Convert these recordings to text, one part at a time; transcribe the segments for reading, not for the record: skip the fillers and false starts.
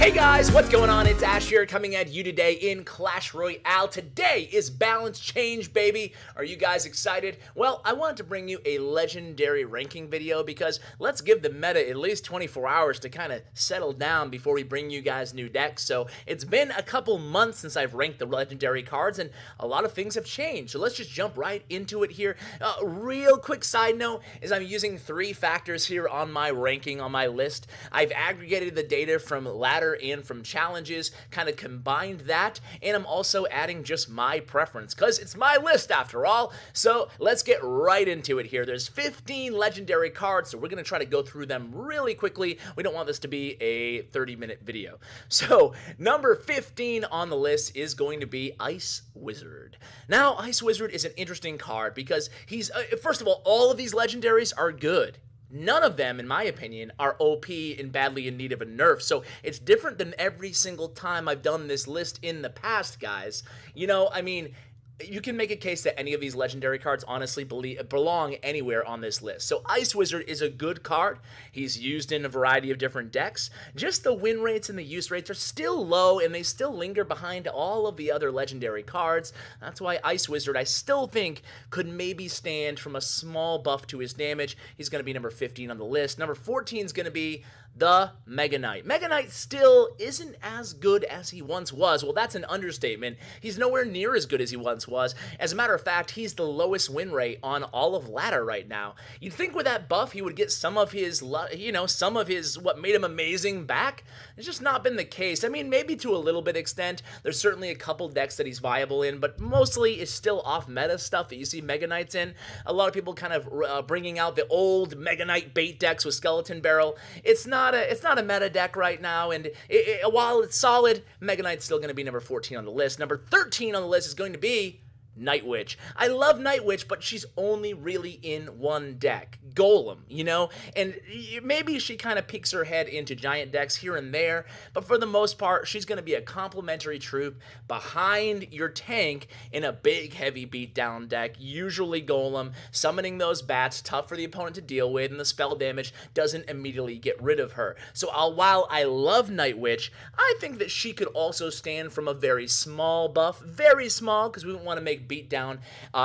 Hey guys, what's going on? It's Ash here coming at you today in Clash Royale. Today is balance change, baby. Are you guys excited? Well, I wanted to bring you a legendary ranking video because let's give the meta at least 24 hours to kind of settle down before we bring you guys new decks. So it's been a couple months since I've ranked the legendary cards and a lot of things have changed. So let's just jump right into it here. Real quick side note is I'm using 3 factors here on my ranking on my list. I've aggregated the data from ladder and from challenges, kind of combined that, and I'm also adding just my preference because it's my list after all. So let's get right into it here. There's 15 legendary cards, so we're going to try to go through them really quickly. We don't want this to be a 30-minute video. So number 15 on the list is going to be Ice Wizard. Now, Ice Wizard is an interesting card because he's, first of all of these legendaries are good. None of them, in my opinion, are OP and badly in need of a nerf, so it's different than every single time I've done this list in the past, guys. You know, I mean, you can make a case that any of these legendary cards honestly belong anywhere on this list. So Ice Wizard is a good card. He's used in a variety of different decks. Just the win rates and the use rates are still low, and they still linger behind all of the other legendary cards. That's why Ice Wizard, I still think, could maybe stand from a small buff to his damage. He's going to be number 15 on the list. Number 14 is going to be the Mega Knight. Mega Knight still isn't as good as he once was. Well, that's an understatement. He's nowhere near as good as he once was. As a matter of fact, he's the lowest win rate on all of ladder right now. You'd think with that buff he would get some of his, what made him amazing back. It's just not been the case. I mean, maybe to a little bit extent. There's certainly a couple decks that he's viable in, but mostly it's still off meta stuff that you see Mega Knights in. A lot of people kind of bringing out the old Mega Knight bait decks with Skeleton Barrel. It's not a meta deck right now, and while it's solid, Mega Knight's still going to be number 14 on the list. Number 13 on the list is going to be Night Witch. I love Night Witch, but she's only really in one deck, Golem, you know? And maybe she kind of peeks her head into giant decks here and there, but for the most part, she's going to be a complementary troop behind your tank in a big, heavy beatdown deck, usually Golem. Summoning those bats, tough for the opponent to deal with, and the spell damage doesn't immediately get rid of her. So while I love Night Witch, I think that she could also stand from a very small buff, very small, because we don't want to make beat down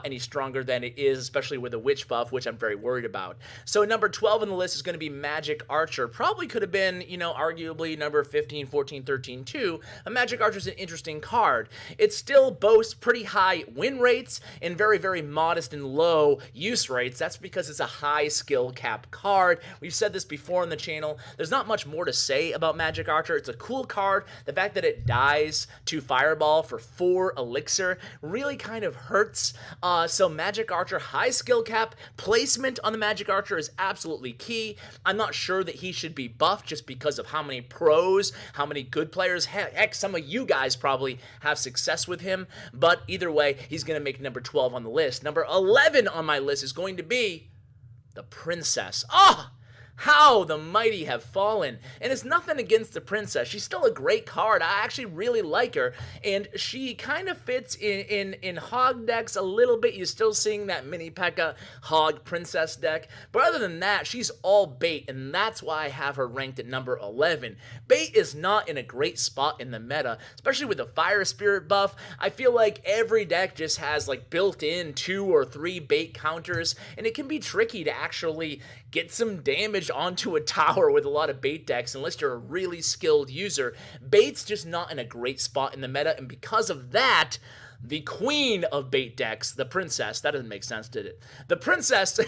any stronger than it is, especially with a witch buff, which I'm very worried about. So number 12 on the list is going to be Magic Archer. Probably could have been, you know, arguably number 15, 14, 13 too. A Magic Archer is an interesting card. It still boasts pretty high win rates and very, very modest and low use rates. That's because it's a high skill cap card. We've said this before on the channel. There's not much more to say about Magic Archer. It's a cool card. The fact that it dies to Fireball for 4 elixir really kind of hurts. So Magic Archer, high skill cap, placement on the Magic Archer is absolutely key. I'm not sure that he should be buffed just because of how many pros, how many good players, heck, some of you guys probably have success with him, but either way, he's going to make number 12 on the list. Number 11 on my list is going to be the Princess. How the mighty have fallen. And it's nothing against the Princess. She's still a great card. I actually really like her. And she kind of fits in Hog decks a little bit. You're still seeing that Mini P.E.K.K.A. Hog Princess deck. But other than that, she's all bait. And that's why I have her ranked at number 11. Bait is not in a great spot in the meta, especially with the Fire Spirit buff. I feel like every deck just has like built-in 2 or 3 bait counters. And it can be tricky to actually get some damage onto a tower with a lot of bait decks unless you're a really skilled user. Bait's just not in a great spot in the meta, and because of that, the queen of bait decks, the Princess, that doesn't make sense, did it? The Princess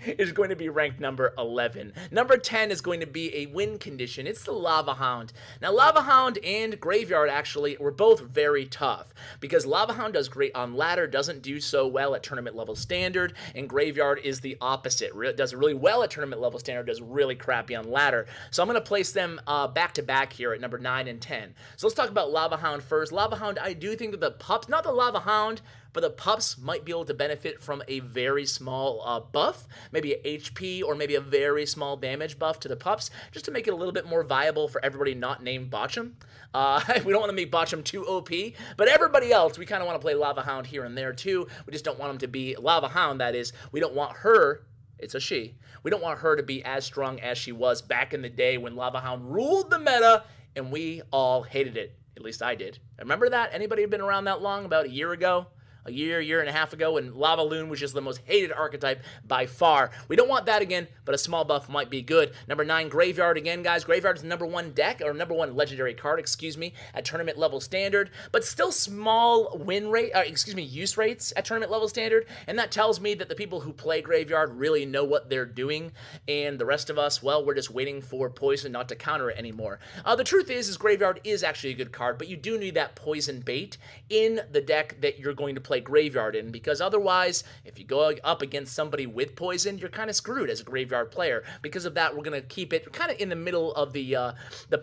is going to be ranked number 11. Number 10 is going to be a win condition. It's the Lava Hound. Now, Lava Hound and Graveyard, actually, were both very tough because Lava Hound does great on ladder, doesn't do so well at tournament level standard, and Graveyard is the opposite. Does really well at tournament level standard, does really crappy on ladder. So I'm going to place them back to back here at number 9 and 10. So let's talk about Lava Hound first. Lava Hound, I do think that the pups, not the Lava Hound, but the pups might be able to benefit from a very small buff, maybe a HP or maybe a very small damage buff to the pups, just to make it a little bit more viable for everybody not named Botcham. We don't want to make Botcham too OP, but everybody else, we kind of want to play Lava Hound here and there too. We just don't want him to be Lava Hound, that is. We don't want her, it's a she, we don't want her to be as strong as she was back in the day when Lava Hound ruled the meta and we all hated it. At least I did. Remember that? Anybody been around that long? About a year ago? A year and a half ago, when Lava Loon was just the most hated archetype by far. We don't want that again, but a small buff might be good. Number 9, Graveyard again, guys. Graveyard is the number 1 deck, or number 1 legendary card, excuse me, at tournament level standard, but still small use rates at tournament level standard, and that tells me that the people who play Graveyard really know what they're doing, and the rest of us, well, we're just waiting for poison not to counter it anymore. The truth is Graveyard is actually a good card, but you do need that poison bait in the deck that you're going to play Graveyard in, because otherwise, if you go up against somebody with poison, you're kind of screwed as a Graveyard player. Because of that, we're going to keep it kind of in the middle of the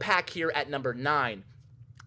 pack here at number 9.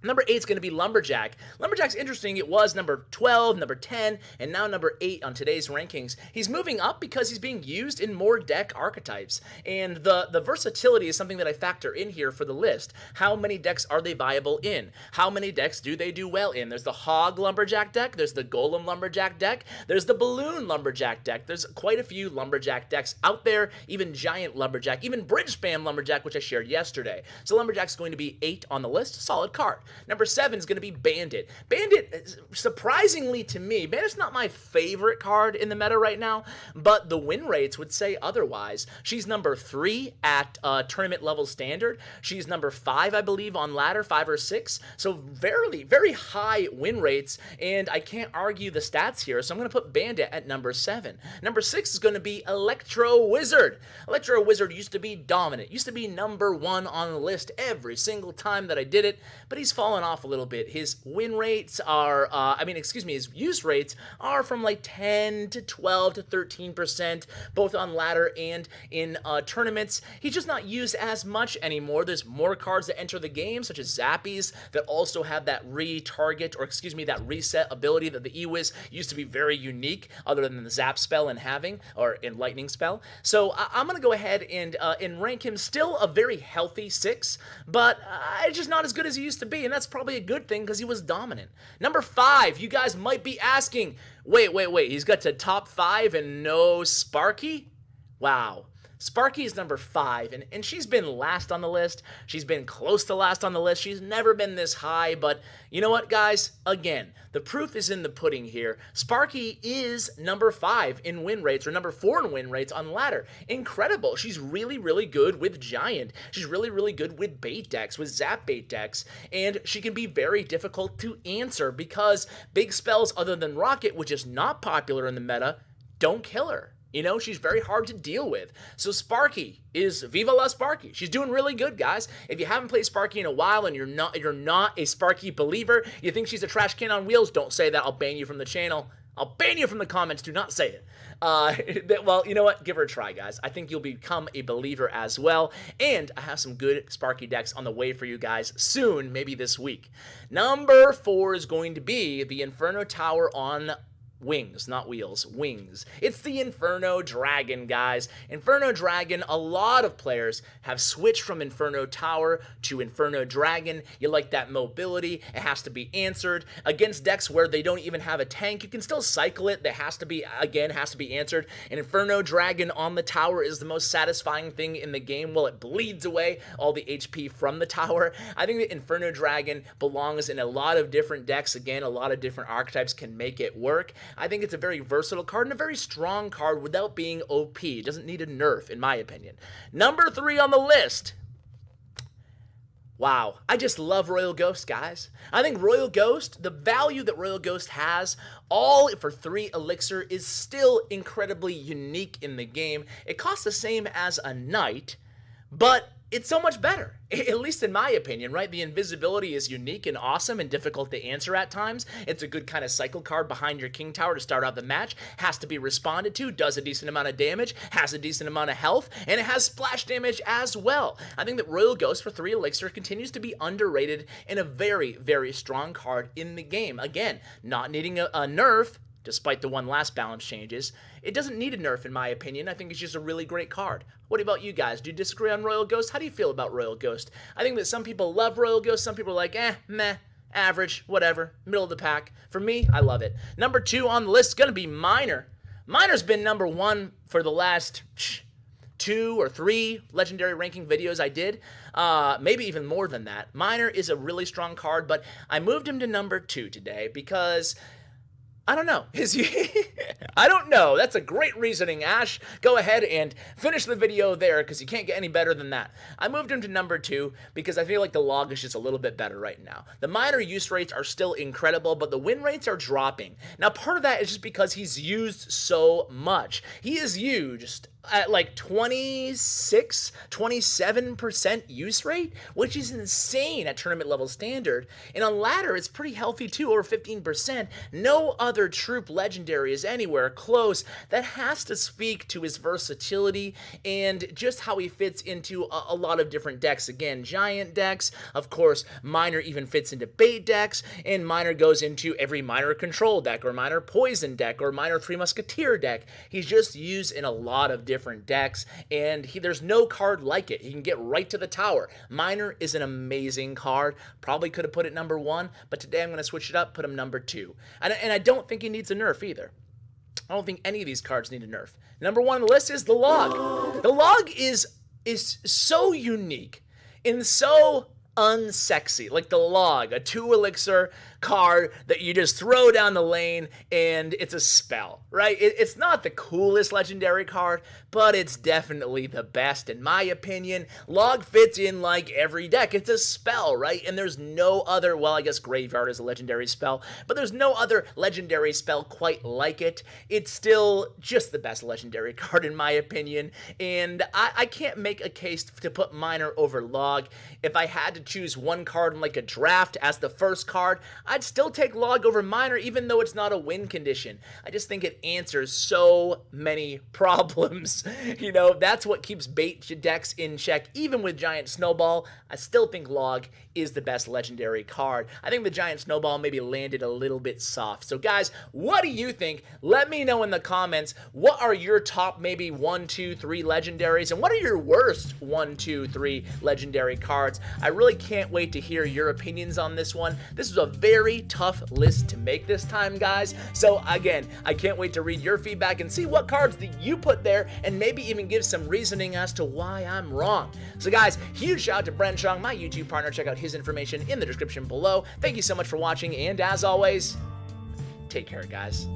Number 8 is going to be Lumberjack. Lumberjack's interesting. It was number 12, number 10, and now number 8 on today's rankings. He's moving up because he's being used in more deck archetypes. And the versatility is something that I factor in here for the list. How many decks are they viable in? How many decks do they do well in? There's the Hog Lumberjack deck. There's the Golem Lumberjack deck. There's the Balloon Lumberjack deck. There's quite a few Lumberjack decks out there, even Giant Lumberjack, even Bridge Spam Lumberjack, which I shared yesterday. So Lumberjack's going to be 8 on the list. Solid card. Number 7 is going to be Bandit. Bandit, surprisingly to me, Bandit's not my favorite card in the meta right now, but the win rates would say otherwise. She's number 3 at tournament level standard. She's number 5, I believe, on ladder, 5 or 6. So very high win rates, and I can't argue the stats here, so I'm going to put Bandit at number 7. Number 6 is going to be Electro Wizard. Electro Wizard used to be dominant, used to be number 1 on the list every single time that I did it, but he's fallen off a little bit. His win rates are, his use rates are from like 10 to 12 to 13%, both on ladder and in tournaments. He's just not used as much anymore. There's more cards that enter the game, such as Zappies, that also have that that reset ability that the Ewiz used to be very unique, other than the Zap spell and in Lightning spell. So I'm going to go ahead and rank him still a very healthy 6, but just not as good as he used to be, and that's probably a good thing because he was dominant. Number 5, you guys might be asking, wait, he's got to top 5 and no Sparky? Wow. Sparky is number 5, and she's been last on the list. She's been close to last on the list. She's never been this high, but you know what, guys? Again, the proof is in the pudding here. Sparky is number 5 in win rates, or number 4 in win rates on ladder. Incredible. She's really good with Giant. She's really good with bait decks, with Zap bait decks, and she can be very difficult to answer because big spells other than Rocket, which is not popular in the meta, don't kill her. You know, she's very hard to deal with. So Sparky is Viva la Sparky. She's doing really good, guys. If you haven't played Sparky in a while and you're not a Sparky believer, you think she's a trash can on wheels, don't say that. I'll ban you from the channel. I'll ban you from the comments. Do not say it. Well, you know what? Give her a try, guys. I think you'll become a believer as well. And I have some good Sparky decks on the way for you guys soon, maybe this week. Number 4 is going to be the Inferno Tower on wings, not wheels, wings. It's the Inferno Dragon, guys. Inferno Dragon, a lot of players have switched from Inferno Tower to Inferno Dragon. You like that mobility. It has to be answered. Against decks where they don't even have a tank, you can still cycle it. That has to be answered. And Inferno Dragon on the tower is the most satisfying thing in the game. Well, it bleeds away all the HP from the tower. I think that Inferno Dragon belongs in a lot of different decks. Again, a lot of different archetypes can make it work. I think it's a very versatile card and a very strong card without being OP. It doesn't need a nerf, in my opinion. Number 3 on the list. Wow, I just love Royal Ghost, guys. I think Royal Ghost, the value that Royal Ghost has, all for 3 elixir, is still incredibly unique in the game. It costs the same as a knight, but it's so much better, at least in my opinion, right? The invisibility is unique and awesome and difficult to answer at times. It's a good kind of cycle card behind your king tower to start out the match. Has to be responded to, does a decent amount of damage, has a decent amount of health, and it has splash damage as well. I think that Royal Ghost for 3 elixir continues to be underrated and a very strong card in the game. Again, not needing a nerf, despite the one last balance changes. It doesn't need a nerf, in my opinion. I think it's just a really great card. What about you guys? Do you disagree on Royal Ghost? How do you feel about Royal Ghost? I think that some people love Royal Ghost. Some people are like, meh, average, whatever, middle of the pack. For me, I love it. Number 2 on the list is going to be Miner. Miner's been number 1 for the last 2 or 3 legendary ranking videos I did, maybe even more than that. Miner is a really strong card, but I moved him to number 2 today because I don't know. I don't know. That's a great reasoning, Ash. Go ahead and finish the video there because you can't get any better than that. I moved him to number 2 because I feel like the log is just a little bit better right now. The minor use rates are still incredible, but the win rates are dropping. Now, part of that is just because he's used so much. He is used at like 26, 27% use rate, which is insane at tournament level standard. And on ladder, it's pretty healthy too, over 15%. No other troop legendary is anywhere close. That has to speak to his versatility and just how he fits into a lot of different decks. Again, giant decks, of course, minor even fits into bait decks, and minor goes into every minor control deck or minor poison deck or minor Three Musketeer deck. He's just used in a lot of different decks, and there's no card like it. He can get right to the tower. Minor is an amazing card. Probably could have put it number 1, but today I'm going to switch it up, put him number 2. And I don't think he needs a nerf either. I don't think any of these cards need a nerf. Number 1 on the list is the log. The log is so unique and so unsexy. Like the log, a 2 elixir card that you just throw down the lane and it's a spell, right? It's not the coolest legendary card, but it's definitely the best in my opinion. Log fits in like every deck. It's a spell, right? And there's no other, well, I guess Graveyard is a legendary spell, but there's no other legendary spell quite like it. It's still just the best legendary card in my opinion, and I can't make a case to put minor over log. If I had to choose one card in like a draft as the first card, I'd still take log over minor even though it's not a win condition. I just think it answers so many problems. You know, that's what keeps bait decks in check. Even with Giant Snowball, I still think log is the best legendary card. I think the Giant Snowball maybe landed a little bit soft. So guys, what do you think? Let me know in the comments. What are your top maybe 1, 2, 3 legendaries, and what are your worst 1, 2, 3 legendary cards? I really can't wait to hear your opinions on this one. This was a very tough list to make this time, guys. So again, I can't wait to read your feedback and see what cards that you put there, and maybe even give some reasoning as to why I'm wrong. So guys, huge shout out to Bren Chung, my YouTube partner. Check out his information in the description below. Thank you so much for watching, and as always, take care, guys.